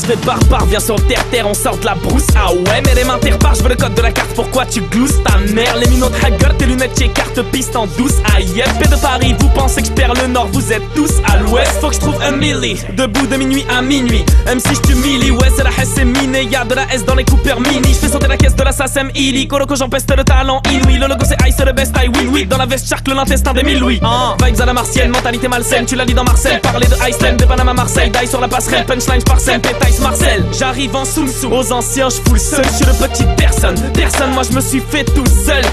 vrai barbare, viens sur terre, on sort de la brousse. Ah ouais, mais les mains terre-barres, je veux le code de la carte, pourquoi tu glousses ta mère? Les minots de hacker, tes lunettes chez carte piste en douce. Aïe, paix de Paris, vous pensez que je perds le nord, vous êtes tous à l'ouest. Faut que je trouve un milli, debout de minuit à minuit. Même si je t'humilie, ouais, c'est la Hesse, c'est miné. Y'a de la S dans les Cooper Mini. Je fais sauter la caisse de la SACEM Illy. Coloco, j'empeste le talent inouï. Le logo, c'est I, c'est le best, I win, oui. Dans la veste, charcle l'intestin des mille Louis. Vibes à la martienne, mentalité malsaine. Tu la lis dans Marcel, parler de Iceland, de Panama, Marseille. Die sur la passerelle, punchline, parcelle, pétaïs, Marcel. J'arrive en soum-soum, aux anciens, je fous le seul. Je suis le petit personne, moi je me suis fait tout seul.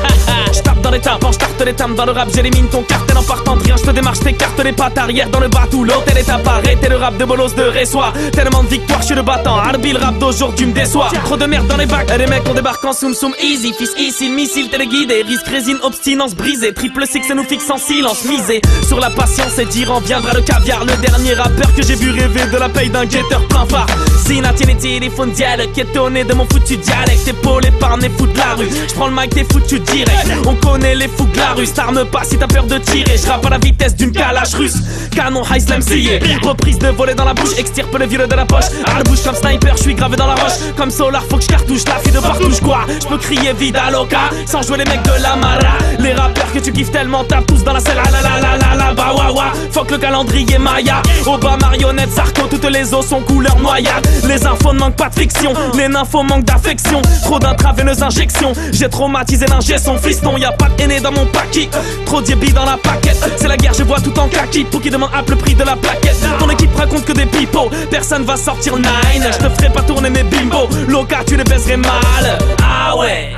Je tape dans les tympans, je tarte les timbres dans le rap. J'élimine ton cartel en partant de rien. Je te démarche, t'écarte les pattes arrière dans le bateau. L'hôtel est appareil, t'es le rap de bolos de Ressoir. Tellement de victoire, je suis le battant. Arbi, le rap d'aujourd'hui me déçoit. Trop de merde dans les bacs, et les mecs on débarque en soum-soum. Easy, fils, ici, missile, téléguidé. Risque, résine, obstinence brisée. Triple six, ça nous fixe en silence. Misé sur la patience et d'Iran viendra le caviar. Le dernier rappeur que j'ai vu rêver de la paye d'un guetteur plein phare. Sina, tiens les téléphones dialecte, étonné de mon foutu dialecte. Épaulé par mes fous de la rue. J'prends le mic, t'es foutu direct. On connaît les fous de la rue, t'armes pas si t'as peur de tirer. J'rappe à la vitesse d'une calache russe. Canon, high slam, scié. Reprise de voler dans la bouche, extirpe le vieux de la poche. Arbouche comme sniper, j'suis gravé dans la roche. Comme Solar, faut que j'cartouche la fille de partout, j'crois. J'peux crier vida loca, sans jouer les mecs de la Mara. Les rappeurs que tu kiffes tellement tapent tous dans la selle. Ah la la la la la, bah wa wa. Fuck le calendrier Maya. Oba, marionnette, Sarko, toutes les os sont couleur noyade. Les infos ne manquent pas de fiction, les nymphos manquent d'affection. Trop d'intraveineuses injections, j'ai traumatisé l'ingé son fiston. Y'a pas de aîné dans mon paquet, trop d'yébis dans la paquette. C'est la guerre, je vois tout en kaki. Pour qui demande le prix de la plaquette. Ton équipe raconte que des pipeaux, personne va sortir nine. Je te ferai pas tourner mes bimbos, Loca tu les baiserais mal. Ah ouais.